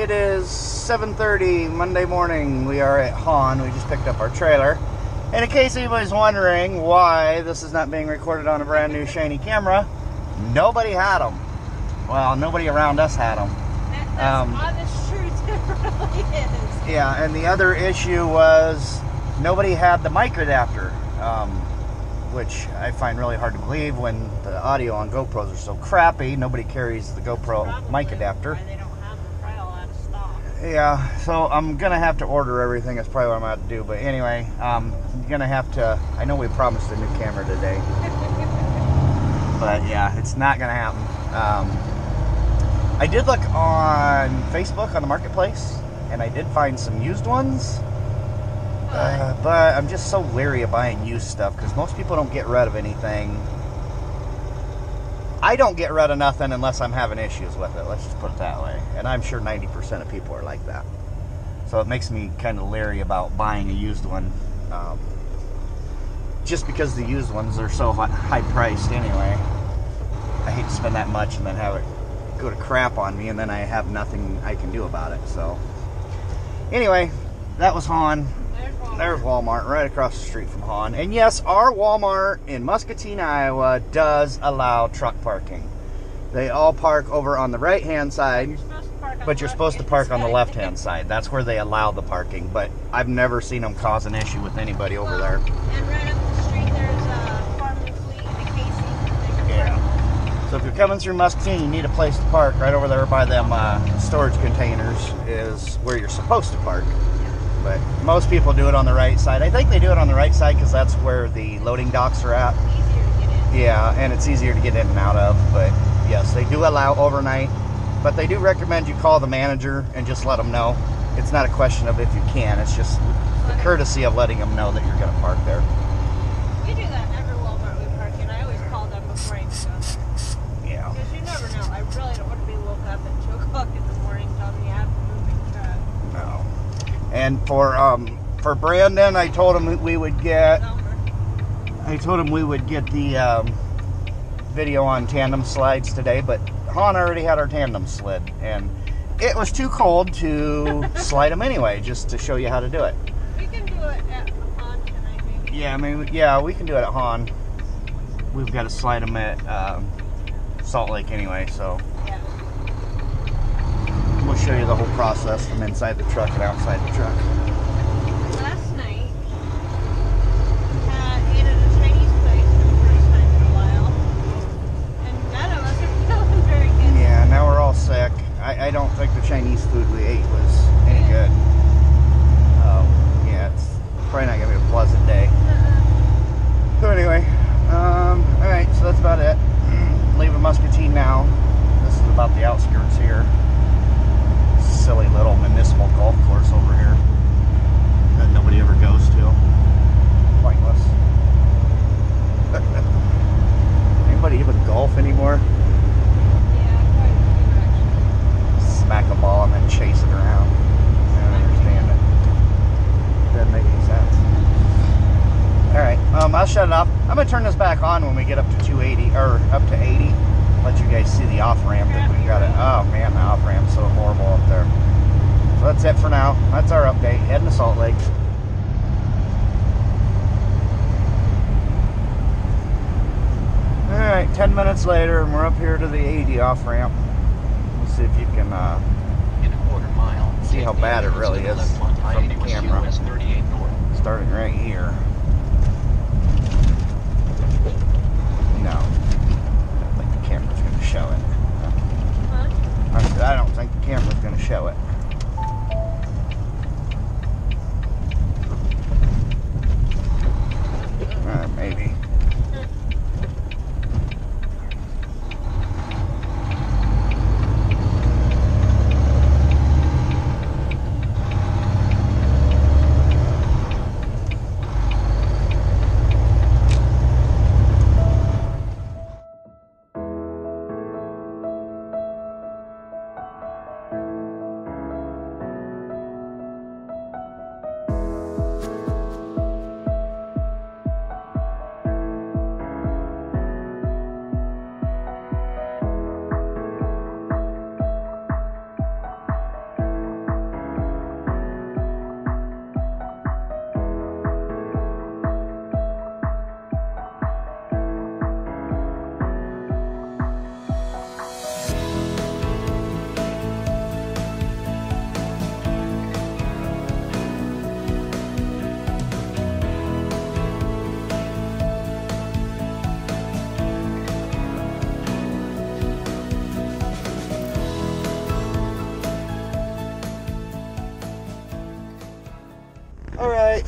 It is 7:30 Monday morning. We are at Han. We just picked up our trailer. And in case anybody's wondering why this is not being recorded on a brand new shiny camera, nobody had them. Well, nobody around us had them. That's honest truth, it really is. Yeah, and the other issue was nobody had the mic adapter, which I find really hard to believe when the audio on GoPros are so crappy. Nobody carries the GoPro mic adapter. Why they don't have them, probably all out of stock. Yeah, so I'm gonna have to order everything. That's probably what I'm gonna have to do. But anyway, I'm gonna have to. I know we promised a new camera today, but yeah, it's not gonna happen. I did look on Facebook on the marketplace, and I did find some used ones. But I'm just so leery of buying used stuff because most people don't get rid of anything. I don't get rid of nothing unless I'm having issues with it. Let's just put it that way. And I'm sure 90% of people are like that. So it makes me kind of leery about buying a used one. Just because the used ones are so high priced anyway. I hate to spend that much and then have it go to crap on me and then I have nothing I can do about it. So anyway, that was Han. There's Walmart right across the street from Han. And yes, our Walmart in Muscatine, Iowa does allow truck parking. They all park over on the right-hand side, but you're supposed to park on the left-hand side. That's where they allow the parking, but I've never seen them cause an issue with anybody over there. And right up the street there's a Farm and Fleet and a Casey. Yeah. So if you're coming through Muscatine, you need a place to park. Right over there by them storage containers is where you're supposed to park. But most people do it on the right side. I think they do it on the right side because that's where the loading docks are at. Easier to get in. Yeah, and it's easier to get in and out of. But yes, they do allow overnight. But they do recommend you call the manager and just let them know. It's not a question of if you can. It's just the courtesy of letting them know that you're going to park there. We do that in every Walmart we park in. I always call them before I go there. Yeah. Because you never know. I really don't want to be woke up at 2 o'clock in the morning telling me I have a moving truck. No. And for Brandon, I told him we would get. I told him we would get the video on tandem slides today, but Han already had our tandem slid, and it was too cold to slide them anyway. Just to show you how to do it. We can do it at Han tonight, maybe. Yeah, I mean, yeah, we can do it at Han. We've got to slide them at Salt Lake anyway, so. Yeah. We'll show you the whole process from inside the truck and outside the truck. Last night, ate at a Chinese place for the first time in a while, and none of us are feeling very good. Yeah, now we're all sick. I don't think the Chinese food we ate was any good. Yeah, it's probably not going to be a pleasant day. So anyway, alright, so that's about it. Leaving Muscatine now. This is about the outskirts here. Silly little municipal golf course over here that nobody ever goes to. Pointless. Anybody even golf anymore? Yeah, quite a few actually. Smack a ball and then chase it around. I don't understand it. Doesn't make any sense. Alright, I'll shut it off. I'm going to turn this back on when we get up to 280, or up to 80. Let you guys see the off-ramp that we've got it. Oh man, the off-ramp's so horrible up there. So that's it for now. That's our update. Heading to Salt Lake. Alright, 10 minutes later and we're up here to the 80 off-ramp. We'll see if you can in a quarter mile, see how bad it really is from the camera. Starting right here. No. The camera's going to show it. Huh? I don't think the camera's going to show it. Maybe.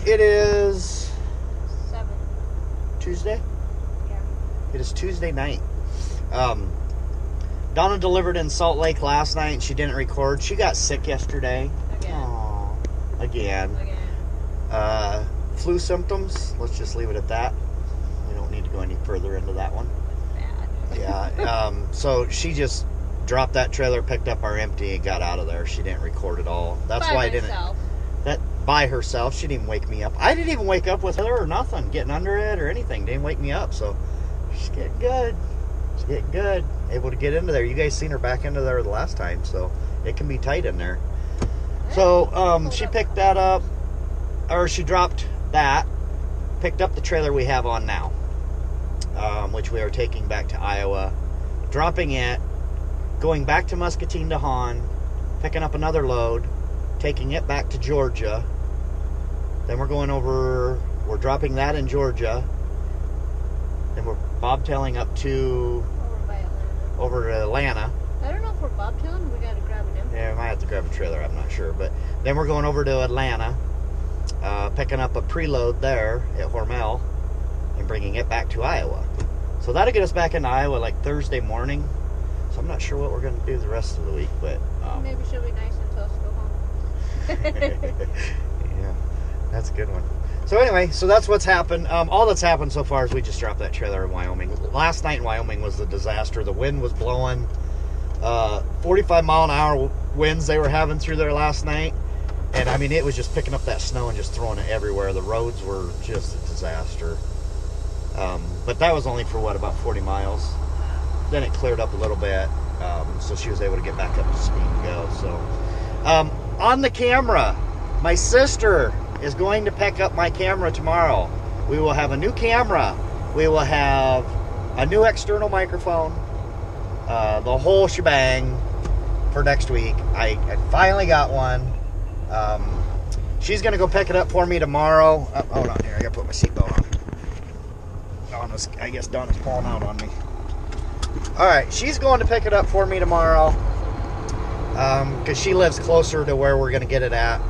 It is 7. Tuesday. Yeah. It is Tuesday night. Donna delivered in Salt Lake last night, and she didn't record. She got sick yesterday. Again. Aww. Again. Flu symptoms. Let's just leave it at that. We don't need to go any further into that one. Bad. Yeah. So she just dropped that trailer, picked up our empty, and got out of there. She didn't record at all. That's why I didn't. That by herself. She didn't even wake me up. I didn't even wake up with her or nothing, getting under it or anything. Didn't wake me up. So she's getting good. She's getting good. Able to get into there. You guys seen her back into there the last time, so it can be tight in there. So she picked that up, or she dropped that, picked up the trailer we have on now, which we are taking back to Iowa, dropping it, going back to Muscatine to Hahn, picking up another load, taking it back to Georgia. Then we're going over, we're dropping that in Georgia. Then we're bobtailing up to over to Atlanta. I don't know if we're bobtailing. We gotta grab an empty. Yeah, we might have to grab a trailer. I'm not sure. But then we're going over to Atlanta, picking up a preload there at Hormel, and bringing it back to Iowa. So that'll get us back into Iowa like Thursday morning. So I'm not sure what we're going to do the rest of the week, but maybe she'll be nice and tell us to go home. Yeah, that's a good one. So anyway, so that's what's happened. All that's happened so far is we just dropped that trailer in Wyoming. Last night in Wyoming was a disaster. The wind was blowing 45-mile-an-hour winds they were having through there last night. And, I mean, it was just picking up that snow and just throwing it everywhere. The roads were just a disaster. But that was only for, what, about 40 miles. Then it cleared up a little bit, so she was able to get back up to speed and go. So, on the camera, my sister is going to pick up my camera tomorrow. We will have a new camera. We will have a new external microphone, the whole shebang for next week. I finally got one. She's going to go pick it up for me tomorrow. Hold on here. I got to put my seatbelt on. I guess Donna's pulling out on me. All right. She's going to pick it up for me tomorrow because she lives closer to where we're going to get it at.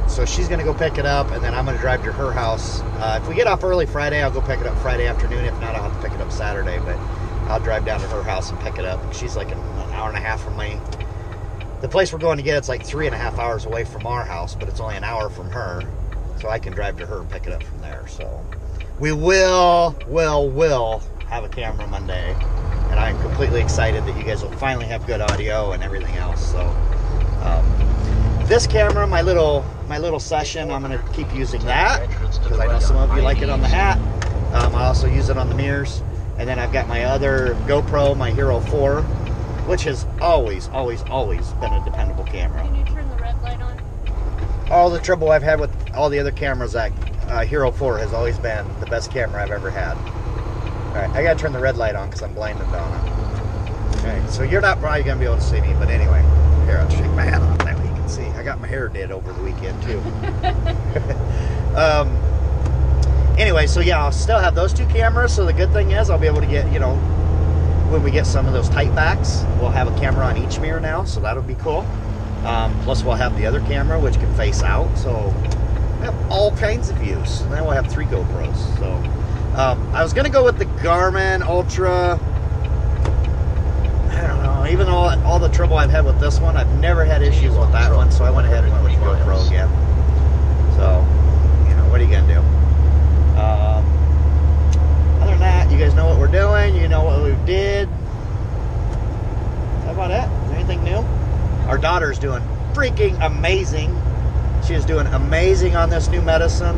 So she's going to go pick it up, and then I'm going to drive to her house. If we get off early Friday, I'll go pick it up Friday afternoon. If not, I'll have to pick it up Saturday, but I'll drive down to her house and pick it up. She's like an hour and a half from me. The place we're going to get, it's like 3.5 hours away from our house, but it's only an hour from her, so I can drive to her and pick it up from there. So we will have a camera Monday, and I'm completely excited that you guys will finally have good audio and everything else. So this camera, my little session, I'm going to keep using that because I know some of you like it on the hat. I also use it on the mirrors. And then I've got my other GoPro, my Hero 4, which has always been a dependable camera. Can you turn the red light on? All the trouble I've had with all the other cameras, that Hero 4 has always been the best camera I've ever had. All right, I got to turn the red light on because I'm blinded Donna. Okay, so you're not probably going to be able to see me, but anyway, here, I'll shake my hat off. That way you can see. I got my hair did over the weekend, too. Anyway, so yeah, I'll still have those two cameras, so the good thing is I'll be able to get, when we get some of those tight backs, we'll have a camera on each mirror now, so that'll be cool. Plus we'll have the other camera, which can face out, so we have all kinds of views. And then we'll have 3 GoPros, so. I was going to go with the Garmin Ultra. I don't know, even all the trouble I've had with this one, I've never had issues with that one, so I went ahead and went with the GoPro again. So, what are you going to do? Other than that, you guys know what we're doing. You know what we did. How about it? Is there anything new? Our daughter's doing freaking amazing. She is doing amazing on this new medicine.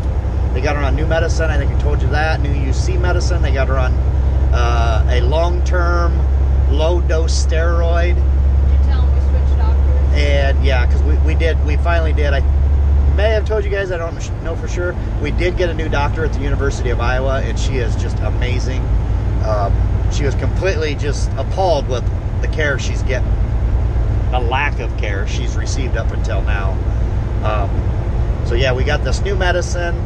They got her on new medicine. I think I told you that. New UC medicine. They got her on a long-term, low-dose steroid. Did you tell them we switched doctors? And yeah, because we finally did. I may have told you guys, I don't know for sure. We did get a new doctor at the University of Iowa, and she is just amazing. She was completely just appalled with the care she's getting. The lack of care she's received up until now. So yeah, we got this new medicine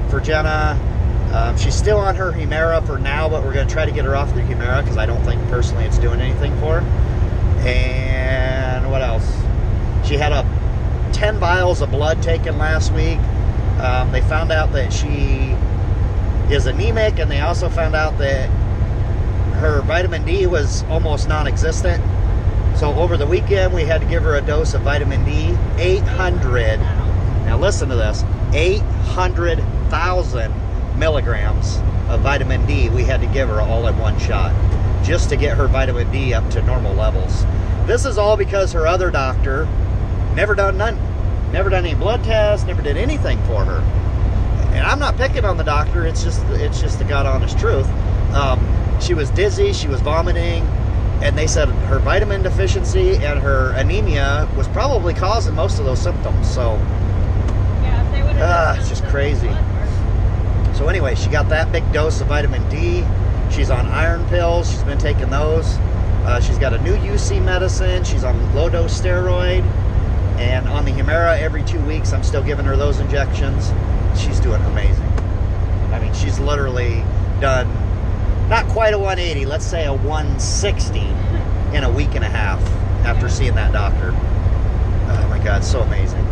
for Jenna. She's still on her Humira for now, but we're going to try to get her off the Humira because I don't think personally it's doing anything for her. And what else? She had 10 vials of blood taken last week. They found out that she is anemic, and they also found out that her vitamin D was almost non-existent. So over the weekend, we had to give her a dose of vitamin D, 800. Now listen to this, 800,000 milligrams of vitamin D we had to give her all in one shot, just to get her vitamin D up to normal levels. This is all because her other doctor never done any blood tests, never did anything for her. And I'm not picking on the doctor, it's just the God honest truth. She was dizzy, she was vomiting, and they said her vitamin deficiency and her anemia was probably causing most of those symptoms. So Yeah, if they would have it's just crazy. So anyway, she got that big dose of vitamin D. She's on iron pills. She's been taking those. She's got a new UC medicine. She's on low-dose steroid. And on the Humira, every 2 weeks, I'm still giving her those injections. She's doing amazing. I mean, she's literally done, not quite a 180, let's say a 160 in a week and a half after seeing that doctor. Oh my God, so amazing.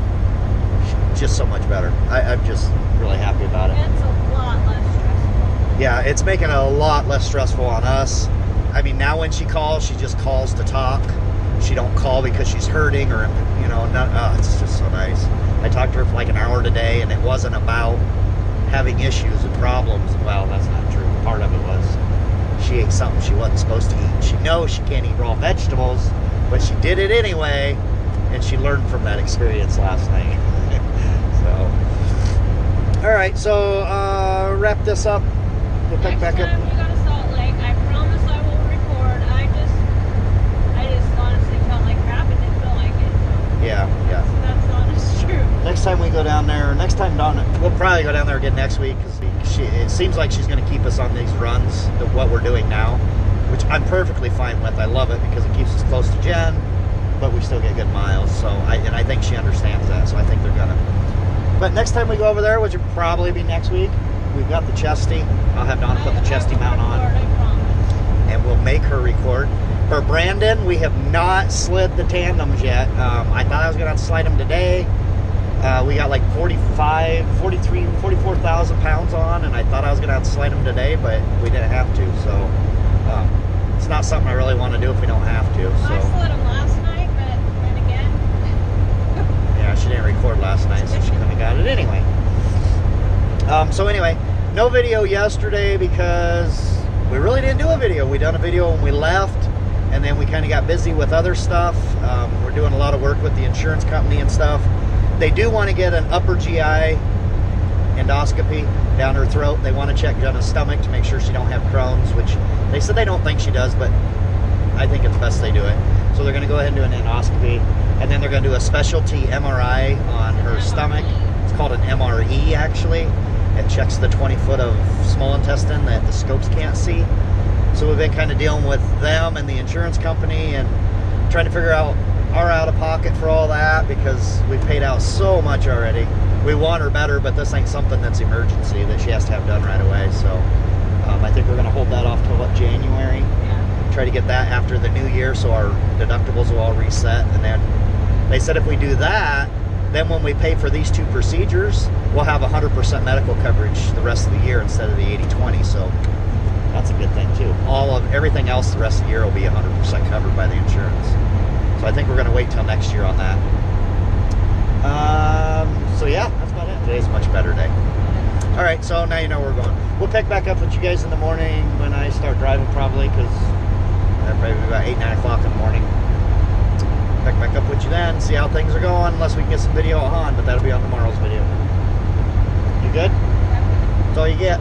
Just so much better. I'm just really happy about it. It's a lot less stressful. Yeah, it's making it a lot less stressful on us. I mean, now when she calls, she just calls to talk. She don't call because she's hurting or, you know, it's just so nice. I talked to her for like an hour today, and it wasn't about having issues and problems. Well, that's not true. Part of it was she ate something she wasn't supposed to eat. She knows she can't eat raw vegetables, but she did it anyway, and she learned from that experience last night. So, all right, so wrap this up. We'll pick Next back time up. you go to Salt Lake, I promise I will record. I just honestly felt like crap and didn't feel like it. Yeah. That's honest truth. Next time we go down there, we'll probably go down there again next week, because it seems like she's going to keep us on these runs, what we're doing now, which I'm perfectly fine with. I love it because it keeps us close to Jen, but we still get good miles. So I think she understands that. So I think they're gonna. But next time we go over there, which will probably be next week, we've got the Chesty. I'll have Donna put the Chesty mount on, and we'll make her record. For Brandon, we have not slid the tandems yet. I thought I was gonna have to slide them today. We got like 44,000 pounds on, and I thought I was gonna have to slide them today, but we didn't have to. So it's not something I really want to do if we don't have to. Well, So I slid them last night, but then again. yeah, she didn't record last night, so she couldn't have got it anyway. So anyway, no video yesterday because we really didn't do a video. We done a video when we left, and then we kind of got busy with other stuff. We're doing a lot of work with the insurance company and stuff. They do want to get an upper GI endoscopy down her throat. They want to check Jenna's stomach to make sure she don't have Crohn's, which they said they don't think she does, but I think it's best they do it. So they're going to go ahead and do an endoscopy, and then they're going to do a specialty MRI on her stomach. It's called an MRE, actually. It checks the 20 foot of small intestine that the scopes can't see. So we've been kind of dealing with them and the insurance company and trying to figure out our out-of-pocket for all that, because we've paid out so much already. We want her better, but this ain't something that's emergency that she has to have done right away. So I think we're going to hold that off till what, January? Yeah. Try to get that after the new year so our deductibles will all reset. And then they said if we do that, then when we pay for these two procedures, we'll have 100% medical coverage the rest of the year instead of the 80-20. So that's a good thing too. Everything else the rest of the year will be 100% covered by the insurance. So I think we're going to wait till next year on that. So yeah, that's about it. Today's a much better day. All right, so now you know where we're going. We'll pick back up with you guys in the morning when I start driving, probably, because probably about 8, 9 o'clock in the morning. Pick back up with you then, see how things are going, unless we can get some video on, but that'll be on tomorrow's video. You good? That's all you get.